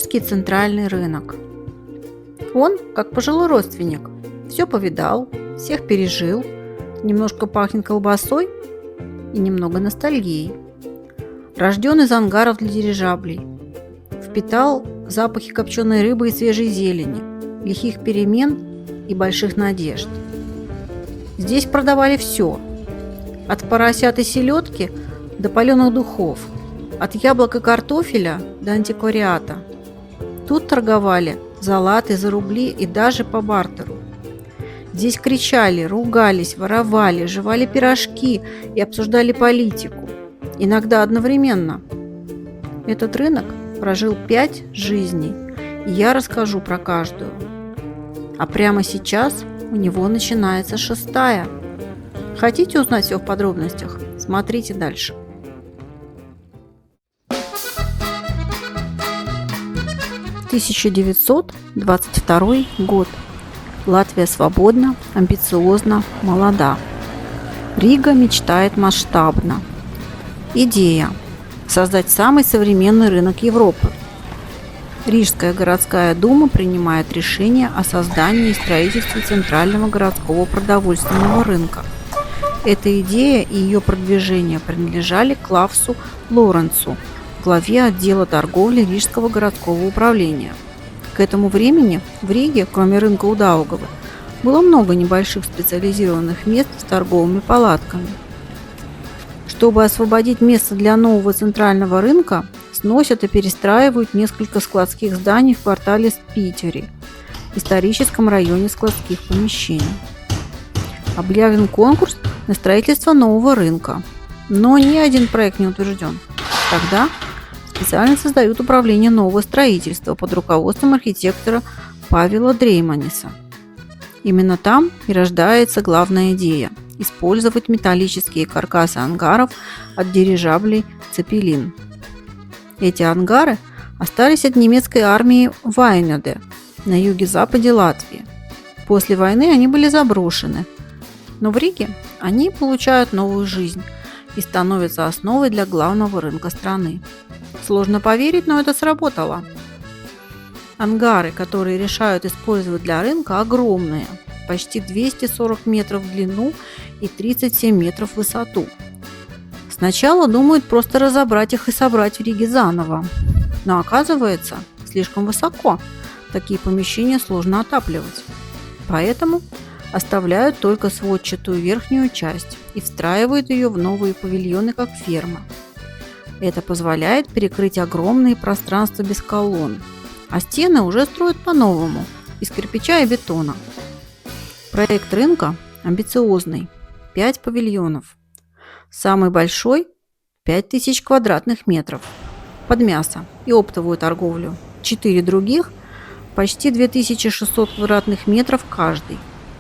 Рижский центральный рынок. Он, как пожилой родственник, все повидал, всех пережил, немножко пахнет колбасой и немного ностальгией. Рожден из ангаров для дирижаблей, впитал запахи копченой рыбы и свежей зелени, лихих перемен и больших надежд. Здесь продавали все, от поросят и селедки до паленых духов, от яблок и картофеля до антиквариата. Тут торговали за латы, за рубли и даже по бартеру. Здесь кричали, ругались, воровали, жевали пирожки и обсуждали политику, иногда одновременно. Этот рынок прожил 5 жизней, и я расскажу про каждую. А прямо сейчас у него начинается 6-я. Хотите узнать все в подробностях? Смотрите дальше. – 1922 год. Латвия свободна, амбициозна, молода. Рига мечтает масштабно. Идея – создать самый современный рынок Европы. Рижская городская дума принимает решение о создании и строительстве центрального городского продовольственного рынка. Эта идея и ее продвижение принадлежали Клавсу Лоренцу, главе отдела торговли Рижского городского управления. К этому времени в Риге, кроме рынка у Даугавы, было много небольших специализированных мест с торговыми палатками. Чтобы освободить место для нового центрального рынка, сносят и перестраивают несколько складских зданий в квартале Спитери, историческом районе складских помещений. Объявлен конкурс на строительство нового рынка, но ни один проект не утвержден. Тогда специально создают управление нового строительства под руководством архитектора Павела Дрейманиса. Именно там и рождается главная идея – использовать металлические каркасы ангаров от дирижаблей «Цепелин». Эти ангары остались от немецкой армии в Айнеде на юге-западе Латвии. После войны они были заброшены, но в Риге они получают новую жизнь и становятся основой для главного рынка страны. Сложно поверить, но это сработало. Ангары, которые решают использовать для рынка, огромные, почти 240 метров в длину и 37 метров в высоту. Сначала думают просто разобрать их и собрать в Риге заново, но оказывается, слишком высоко, такие помещения сложно отапливать. Поэтому оставляют только сводчатую верхнюю часть и встраивают ее в новые павильоны, как ферма. Это позволяет перекрыть огромные пространства без колонн, а стены уже строят по-новому, из кирпича и бетона. Проект рынка амбициозный – 5 павильонов. Самый большой – 5000 квадратных метров, под мясо и оптовую торговлю. 4 других – почти 2600 квадратных метров каждый,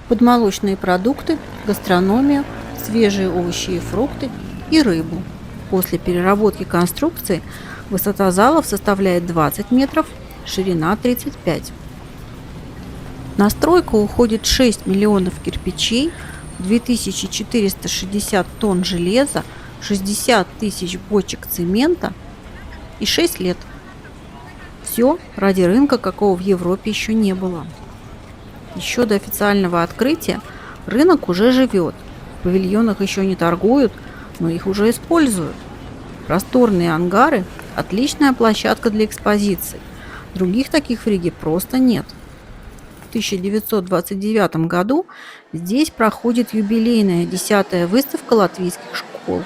под молочные продукты, гастрономию, свежие овощи и фрукты и рыбу. После переработки конструкции высота залов составляет 20 метров, ширина 35. На стройку уходит 6 миллионов кирпичей, 2460 тонн железа, 60 тысяч бочек цемента и 6 лет. Все ради рынка, какого в Европе еще не было. Еще до официального открытия рынок уже живет. В павильонах еще не торгуют, но их уже используют. Просторные ангары – отличная площадка для экспозиций. Других таких в Риге просто нет. В 1929 году здесь проходит юбилейная 10-я выставка латвийских школ.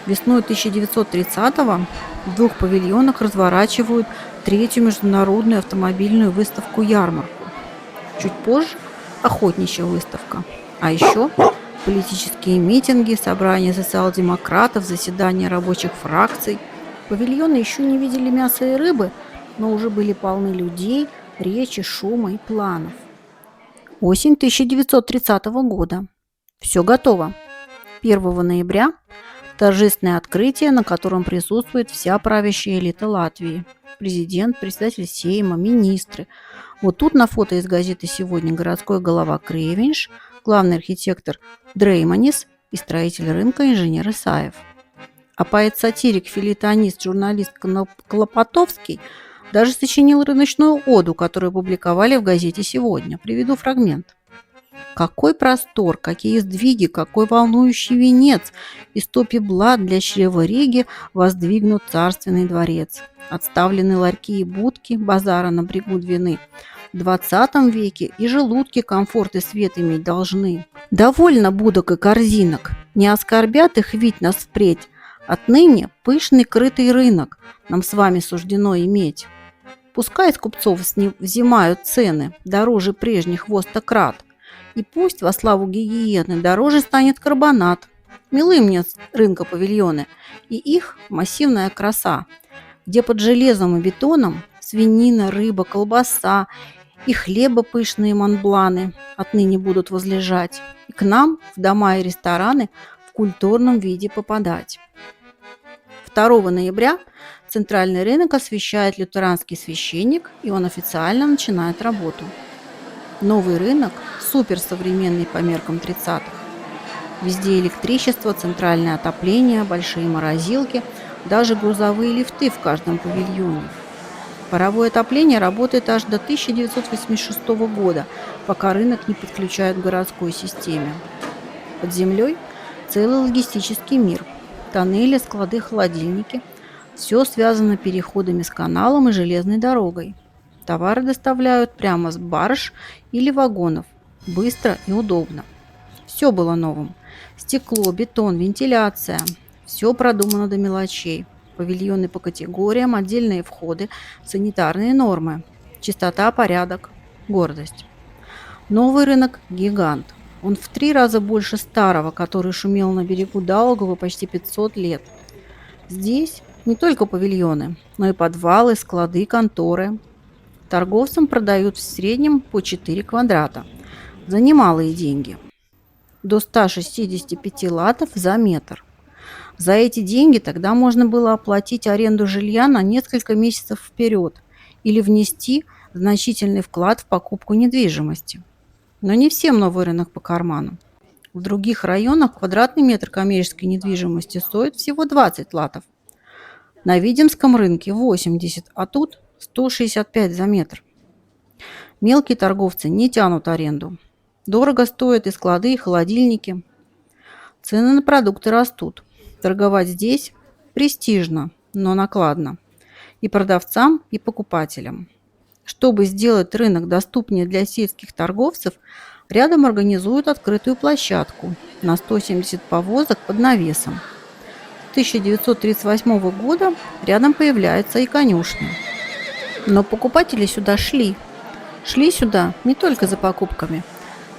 Весной 1930-го в 2 павильонах разворачивают 3-ю международную автомобильную выставку-ярмарку. Чуть позже – охотничья выставка. А еще политические митинги, собрания социал-демократов, заседания рабочих фракций. Павильоны еще не видели мяса и рыбы, но уже были полны людей, речи, шума и планов. Осень 1930 года. Все готово. 1 ноября – торжественное открытие, на котором присутствует вся правящая элита Латвии. Президент, председатель Сейма, министры. Вот тут на фото из газеты «Сегодня» городской голова Кревинш, главный архитектор Дрейманис и строитель рынка инженер Исаев. А поэт-сатирик, фельетонист, журналист Клопотовский Даже сочинил рыночную оду, которую публиковали в газете «Сегодня». Приведу фрагмент. Какой простор, какие сдвиги, какой волнующий венец! Из топи блат для чрева Риги воздвигнут царственный дворец. Отставлены ларьки и будки, базара на брегу Двины. В 20 веке и желудки комфорт и свет иметь должны. Довольно будок и корзинок, не оскорбят их ведь нас впредь. Отныне пышный крытый рынок нам с вами суждено иметь. Пускай с купцов взимают цены дороже прежних во 100 крат. И пусть во славу гигиены дороже станет карбонат. Милы мне с рынка павильоны и их массивная краса, где под железом и бетоном свинина, рыба, колбаса и хлеба пышные монбланы отныне будут возлежать и к нам в дома и рестораны в культурном виде попадать. 2 ноября центральный рынок освещает лютеранский священник, и он официально начинает работу. Новый рынок суперсовременный по меркам 30-х. Везде электричество, центральное отопление, большие морозилки, даже грузовые лифты в каждом павильоне. Паровое отопление работает аж до 1986 года, пока рынок не подключают к городской системе. Под землей целый логистический мир. Тоннели, склады, холодильники. Все связано переходами с каналом и железной дорогой. Товары доставляют прямо с барж или вагонов. Быстро и удобно. Все было новым. Стекло, бетон, вентиляция. Все продумано до мелочей. Павильоны по категориям, отдельные входы, санитарные нормы. Чистота, порядок, гордость. Новый рынок – гигант. Он в 3 раза больше старого, который шумел на берегу Даугавы почти 500 лет. Здесь не только павильоны, но и подвалы, склады, конторы. Торговцам продают в среднем по 4 квадрата за немалые деньги. До 165 латов за метр. За эти деньги тогда можно было оплатить аренду жилья на несколько месяцев вперед или внести значительный вклад в покупку недвижимости. Но не всем новый рынок по карману. В других районах квадратный метр коммерческой недвижимости стоит всего 20 латов. На Видимском рынке 80, а тут 165 за метр. Мелкие торговцы не тянут аренду. Дорого стоят и склады, и холодильники. Цены на продукты растут. Торговать здесь престижно, но накладно. И продавцам, и покупателям. Чтобы сделать рынок доступнее для сельских торговцев, рядом организуют открытую площадку на 170 повозок под навесом. С 1938 года рядом появляется и конюшня. Но покупатели сюда шли. Шли сюда не только за покупками.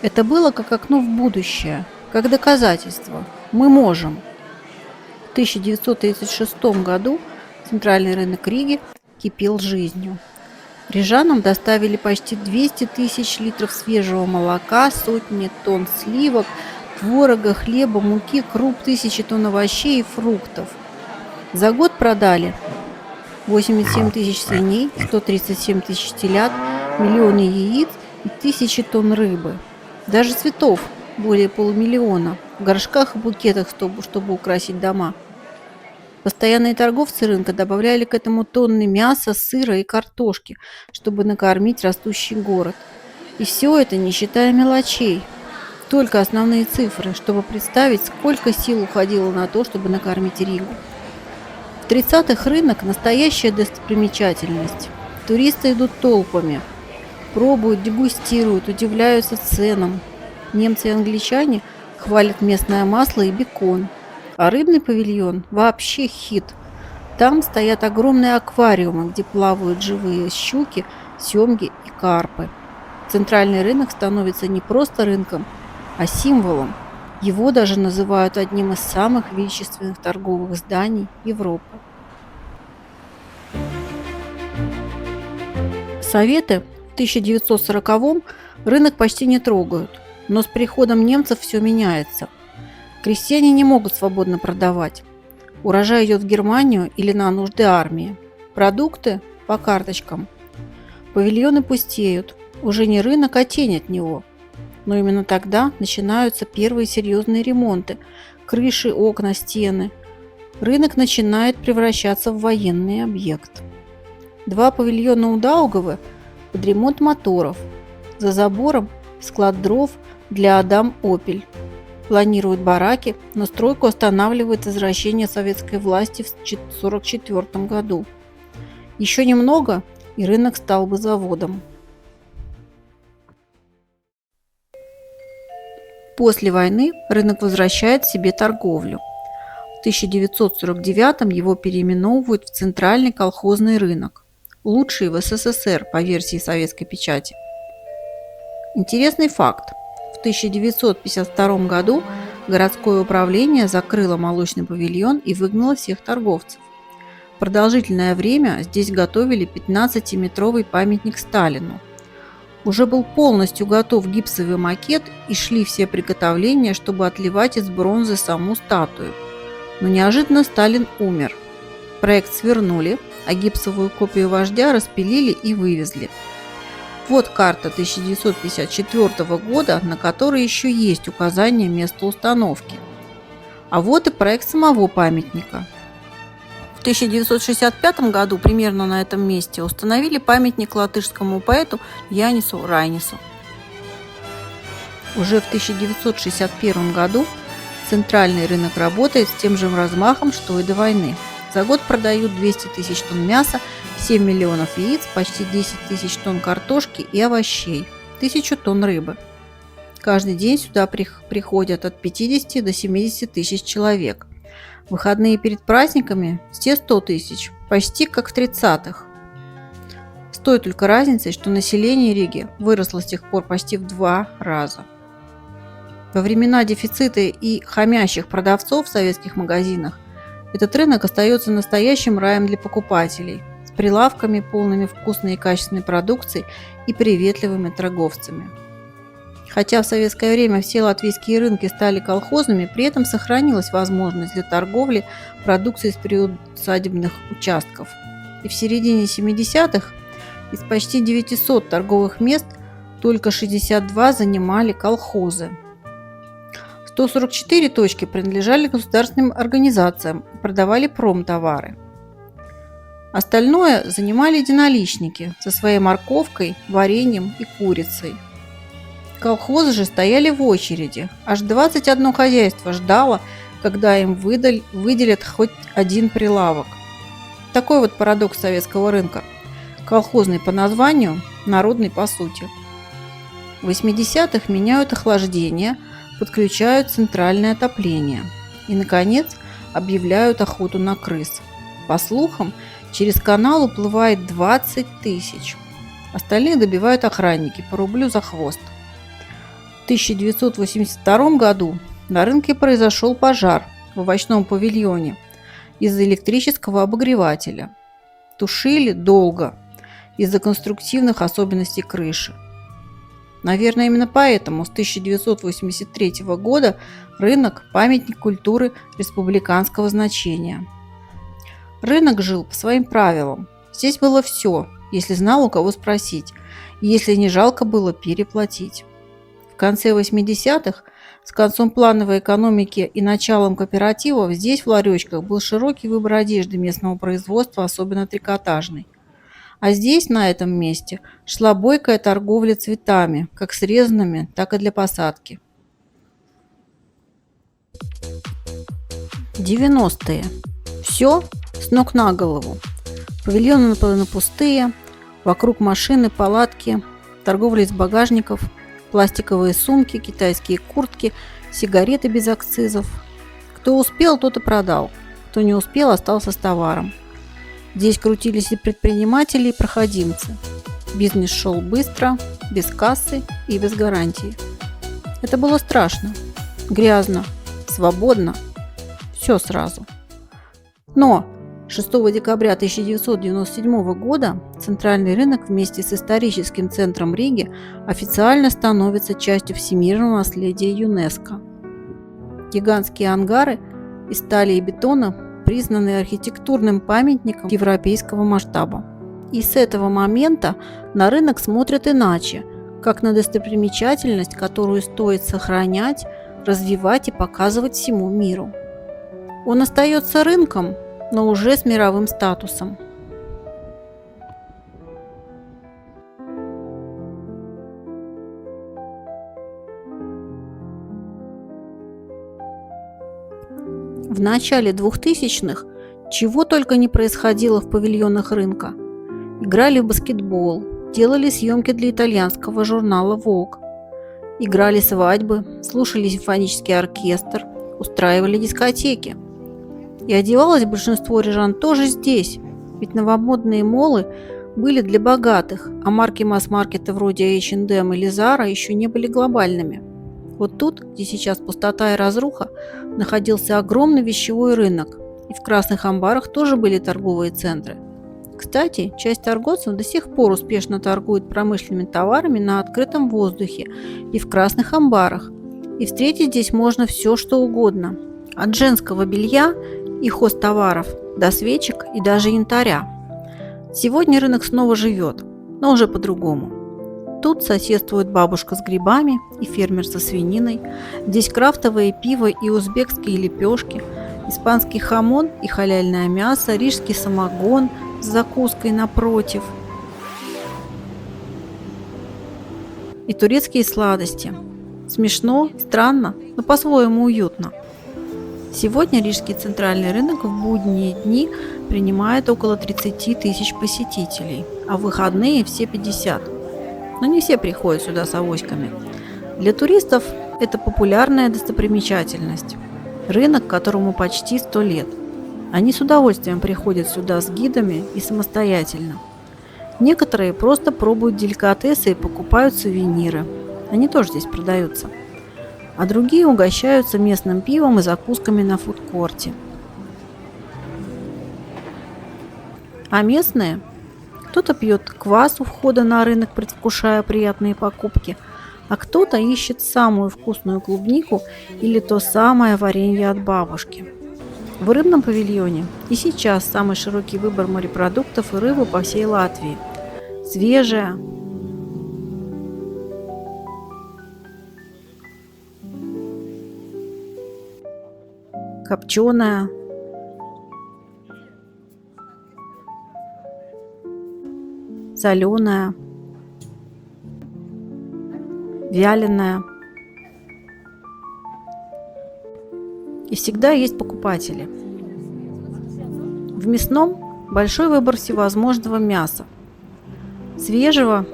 Это было как окно в будущее, как доказательство. Мы можем. В 1936 году центральный рынок Риги кипел жизнью. Рижанам доставили почти 200 тысяч литров свежего молока, сотни тонн сливок, творога, хлеба, муки, круп, тысячи тонн овощей и фруктов. За год продали 87 тысяч свиней, 137 тысяч телят, миллионы яиц и тысячи тонн рыбы. Даже цветов более полумиллиона в горшках и букетах, чтобы украсить дома. Постоянные торговцы рынка добавляли к этому тонны мяса, сыра и картошки, чтобы накормить растущий город. И все это не считая мелочей. Только основные цифры, чтобы представить, сколько сил уходило на то, чтобы накормить Ригу. В 30-х рынок – настоящая достопримечательность. Туристы идут толпами, пробуют, дегустируют, удивляются ценам. Немцы и англичане хвалят местное масло и бекон. А рыбный павильон вообще хит. Там стоят огромные аквариумы, где плавают живые щуки, семги и карпы. Центральный рынок становится не просто рынком, а символом. Его даже называют одним из самых величественных торговых зданий Европы. Советы в 1940-м рынок почти не трогают, но с приходом немцев все меняется. Крестьяне не могут свободно продавать. Урожай идет в Германию или на нужды армии. Продукты по карточкам. Павильоны пустеют. Уже не рынок, а тень от него. Но именно тогда начинаются первые серьезные ремонты. Крыши, окна, стены. Рынок начинает превращаться в военный объект. 2 павильона у Даугавы под ремонт моторов. За забором склад дров для Адам Опель. Планируют бараки, но стройку останавливает возвращение советской власти в 1944 году. Еще немного, и рынок стал бы заводом. После войны рынок возвращает себе торговлю. В 1949 его переименовывают в Центральный колхозный рынок, лучший в СССР по версии советской печати. Интересный факт. В 1952 году городское управление закрыло молочный павильон и выгнало всех торговцев. Продолжительное время здесь готовили 15-метровый памятник Сталину. Уже был полностью готов гипсовый макет и шли все приготовления, чтобы отливать из бронзы саму статую. Но неожиданно Сталин умер. Проект свернули, а гипсовую копию вождя распилили и вывезли. Вот карта 1954 года, на которой еще есть указание места установки. А вот и проект самого памятника. В 1965 году примерно на этом месте установили памятник латышскому поэту Янису Райнису. Уже в 1961 году центральный рынок работает с тем же размахом, что и до войны. За год продают 200 тысяч тонн мяса, 7 миллионов яиц, почти 10 тысяч тонн картошки и овощей, 1000 тонн рыбы. Каждый день сюда приходят от 50 до 70 тысяч человек. В выходные перед праздниками все 100 тысяч, почти как в 30-х. С той только разницей, что население Риги выросло с тех пор почти в 2 раза. Во времена дефицита и хамящих продавцов в советских магазинах этот рынок остается настоящим раем для покупателей, с прилавками, полными вкусной и качественной продукции и приветливыми торговцами. Хотя в советское время все латвийские рынки стали колхозными, при этом сохранилась возможность для торговли продукцией с приусадебных участков. И в середине 70-х из почти 900 торговых мест только 62 занимали колхозы. 144 точки принадлежали государственным организациям и продавали промтовары. Остальное занимали единоличники со своей морковкой, вареньем и курицей. Колхозы же стояли в очереди. Аж 21 хозяйство ждало, когда им выделят хоть один прилавок. Такой вот парадокс советского рынка. Колхозный по названию, народный по сути. В 80-х меняют охлаждение, подключают центральное отопление. И, наконец, объявляют охоту на крыс. По слухам, через канал уплывает 20 тысяч. Остальных добивают охранники по рублю за хвост. В 1982 году на рынке произошел пожар в овощном павильоне из-за электрического обогревателя. Тушили долго из-за конструктивных особенностей крыши. Наверное, именно поэтому с 1983 года рынок – памятник культуры республиканского значения. Рынок жил по своим правилам. Здесь было все, если знал, у кого спросить, и если не жалко было переплатить. В конце 80-х, с концом плановой экономики и началом кооперативов, здесь в ларечках был широкий выбор одежды местного производства, особенно трикотажной. А здесь, на этом месте, шла бойкая торговля цветами, как срезанными, так и для посадки. 90-е. Все с ног на голову. Павильоны наполовину пустые, вокруг машины, палатки, торговля из багажников, пластиковые сумки, китайские куртки, сигареты без акцизов. Кто успел, тот и продал. Кто не успел, остался с товаром. Здесь крутились и предприниматели, и проходимцы. Бизнес шел быстро, без кассы и без гарантии. Это было страшно, грязно, свободно, все сразу. Но 6 декабря 1997 года центральный рынок вместе с историческим центром Риги официально становится частью всемирного наследия ЮНЕСКО. Гигантские ангары из стали и бетона признаны архитектурным памятником европейского масштаба. И с этого момента на рынок смотрят иначе, как на достопримечательность, которую стоит сохранять, развивать и показывать всему миру. Он остается рынком, но уже с мировым статусом. В начале 2000-х чего только не происходило в павильонах рынка. Играли в баскетбол, делали съемки для итальянского журнала Vogue, играли свадьбы, слушали симфонический оркестр, устраивали дискотеки. И одевалось большинство рижан тоже здесь, ведь новомодные молы были для богатых, а марки масс-маркета вроде H&M или Zara еще не были глобальными. Вот тут, где сейчас пустота и разруха, находился огромный вещевой рынок, и в красных амбарах тоже были торговые центры. Кстати, часть торговцев до сих пор успешно торгует промышленными товарами на открытом воздухе и в красных амбарах, и встретить здесь можно все, что угодно, от женского белья и хозтоваров до свечек и даже янтаря. Сегодня рынок снова живет, но уже по-другому. Тут соседствует бабушка с грибами и фермер со свининой. Здесь крафтовое пиво и узбекские лепешки, испанский хамон и халяльное мясо, рижский самогон с закуской напротив и турецкие сладости. Смешно, странно, но по-своему уютно. Сегодня рижский центральный рынок в будние дни принимает около 30 тысяч посетителей, а в выходные все 50. Но не все приходят сюда с авоськами. Для туристов это популярная достопримечательность. Рынок, которому почти 100 лет. Они с удовольствием приходят сюда с гидами и самостоятельно. Некоторые просто пробуют деликатесы и покупают сувениры. Они тоже здесь продаются. А другие угощаются местным пивом и закусками на фудкорте. А местные? Кто-то пьет квас у входа на рынок, предвкушая приятные покупки, а кто-то ищет самую вкусную клубнику или то самое варенье от бабушки. В рыбном павильоне и сейчас самый широкий выбор морепродуктов и рыбы по всей Латвии. Свежая, копченая, соленая, вяленая. И всегда есть покупатели. В мясном большой выбор всевозможного мяса. Свежего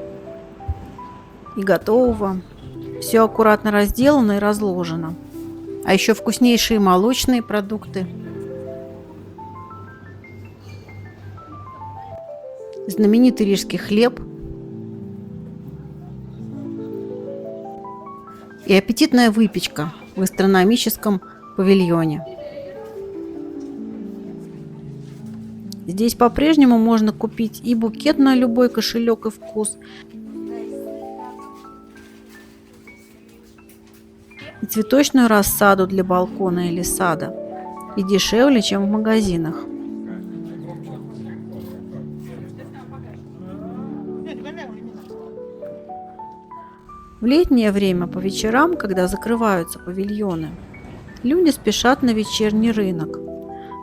и готового. Все аккуратно разделано и разложено. А еще вкуснейшие молочные продукты. Знаменитый рижский хлеб и аппетитная выпечка в гастрономическом павильоне. Здесь по-прежнему можно купить и букет на любой кошелек и вкус, и цветочную рассаду для балкона или сада, и дешевле, чем в магазинах. В летнее время по вечерам, когда закрываются павильоны, люди спешат на вечерний рынок.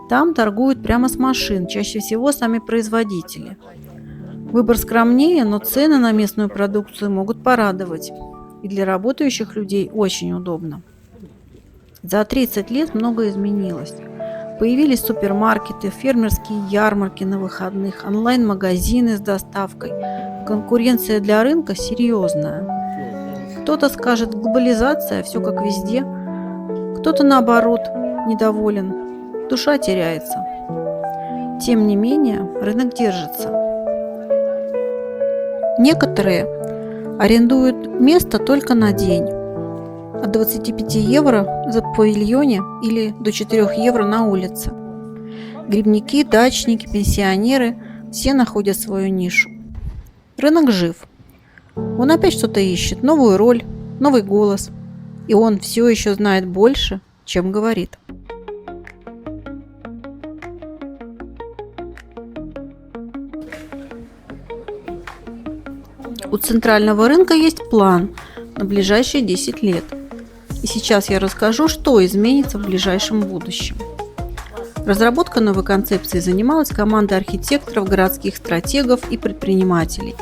Там торгуют прямо с машин, чаще всего сами производители. Выбор скромнее, но цены на местную продукцию могут порадовать. И для работающих людей очень удобно. За 30 лет многое изменилось. Появились супермаркеты, фермерские ярмарки на выходных, онлайн-магазины с доставкой. Конкуренция для рынка серьезная. Кто-то скажет, глобализация, все как везде. Кто-то, наоборот, недоволен. Душа теряется. Тем не менее, рынок держится. Некоторые арендуют место только на день. От 25 евро за павильоне или до 4 евро на улице. Грибники, дачники, пенсионеры – все находят свою нишу. Рынок жив. Он опять что-то ищет, новую роль, новый голос. И он все еще знает больше, чем говорит. У центрального рынка есть план на ближайшие 10 лет. И сейчас я расскажу, что изменится в ближайшем будущем. Разработкой новой концепции занималась команда архитекторов, городских стратегов и предпринимателей.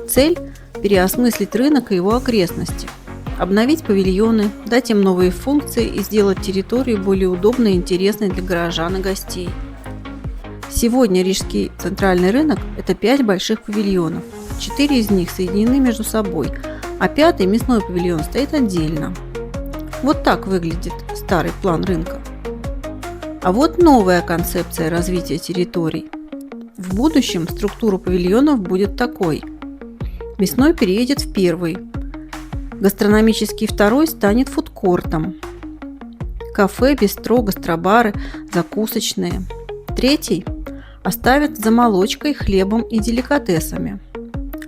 Цель – переосмыслить рынок и его окрестности. обновить павильоны, дать им новые функции и сделать территорию более удобной и интересной для горожан и гостей. Сегодня Рижский центральный рынок – это 5 больших павильонов. 4 из них соединены между собой, а 5-й мясной павильон стоит отдельно. Вот так выглядит старый план рынка. А вот новая концепция развития территорий. В будущем структура павильонов будет такой. Мясной переедет в 1-й. Гастрономический 2-й станет фудкортом. Кафе, бистро, гастробары, закусочные. 3-й оставят за молочкой, хлебом и деликатесами.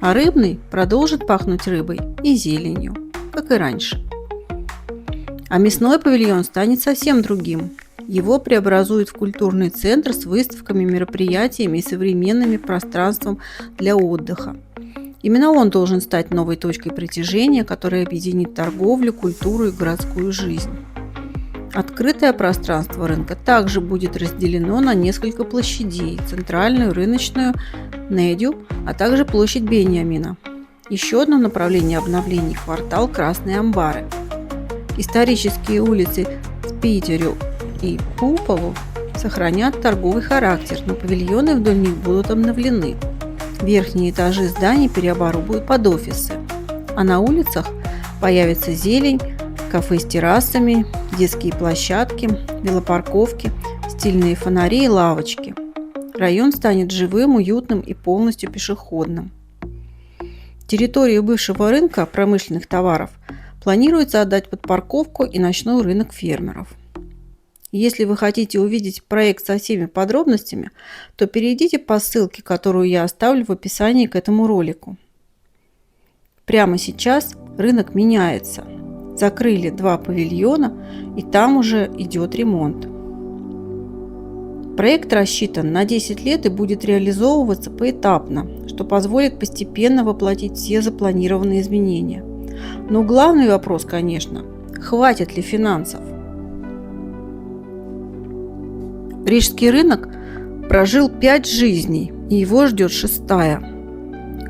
А рыбный продолжит пахнуть рыбой и зеленью, как и раньше. А мясной павильон станет совсем другим. Его преобразуют в культурный центр с выставками, мероприятиями и современным пространством для отдыха. Именно он должен стать новой точкой притяжения, которая объединит торговлю, культуру и городскую жизнь. Открытое пространство рынка также будет разделено на несколько площадей – центральную, рыночную, Недю, а также площадь Беньямина. Еще одно направление обновлений – квартал Красные амбары. Исторические улицы Спитерю и Пуполу сохранят торговый характер, но павильоны вдоль них будут обновлены. Верхние этажи зданий переоборудуют под офисы, а на улицах появится зелень, кафе с террасами, детские площадки, велопарковки, стильные фонари и лавочки. Район станет живым, уютным и полностью пешеходным. Территорию бывшего рынка промышленных товаров планируется отдать под парковку и ночной рынок фермеров. Если вы хотите увидеть проект со всеми подробностями, то перейдите по ссылке, которую я оставлю в описании к этому ролику. Прямо сейчас рынок меняется. Закрыли 2 павильона, и там уже идет ремонт. Проект рассчитан на 10 лет и будет реализовываться поэтапно, что позволит постепенно воплотить все запланированные изменения. Но главный вопрос, конечно, хватит ли финансов? Рижский рынок прожил 5 жизней, и его ждет 6-я.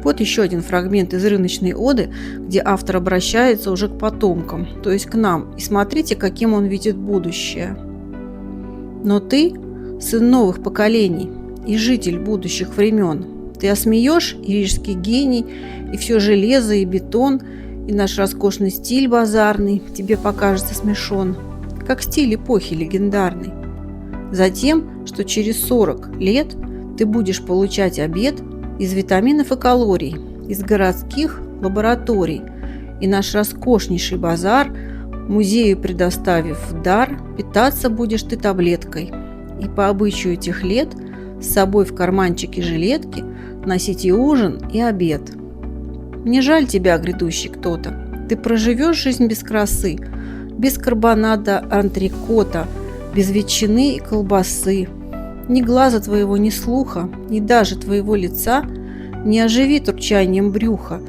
Вот еще один фрагмент из рыночной оды, где автор обращается уже к потомкам, то есть к нам, и смотрите, каким он видит будущее. Но ты – сын новых поколений и житель будущих времен. Ты осмеешь и рижский гений, и все железо, и бетон, и наш роскошный стиль базарный тебе покажется смешон, как стиль эпохи легендарной. Затем, что через 40 лет ты будешь получать обед из витаминов и калорий, из городских лабораторий, и наш роскошнейший базар, музею предоставив в дар, питаться будешь ты таблеткой, и по обычаю тех лет с собой в карманчике жилетки носить и ужин, и обед. Не жаль тебя, грядущий кто-то, ты проживешь жизнь без красы, без карбонада антрикота, без ветчины и колбасы. Ни глаза твоего, ни слуха, ни даже твоего лица не оживит урчанием брюха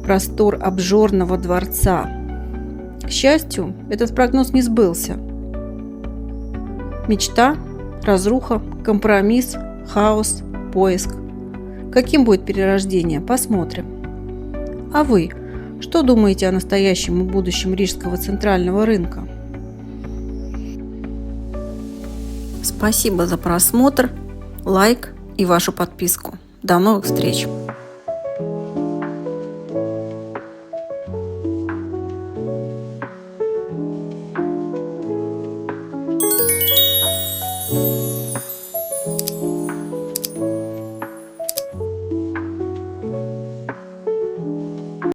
простор обжорного дворца. К счастью, этот прогноз не сбылся. Мечта, разруха, компромисс, хаос, поиск. Каким будет перерождение? Посмотрим. А вы, что думаете о настоящем и будущем Рижского центрального рынка? Спасибо за просмотр, лайк и вашу подписку. До новых встреч!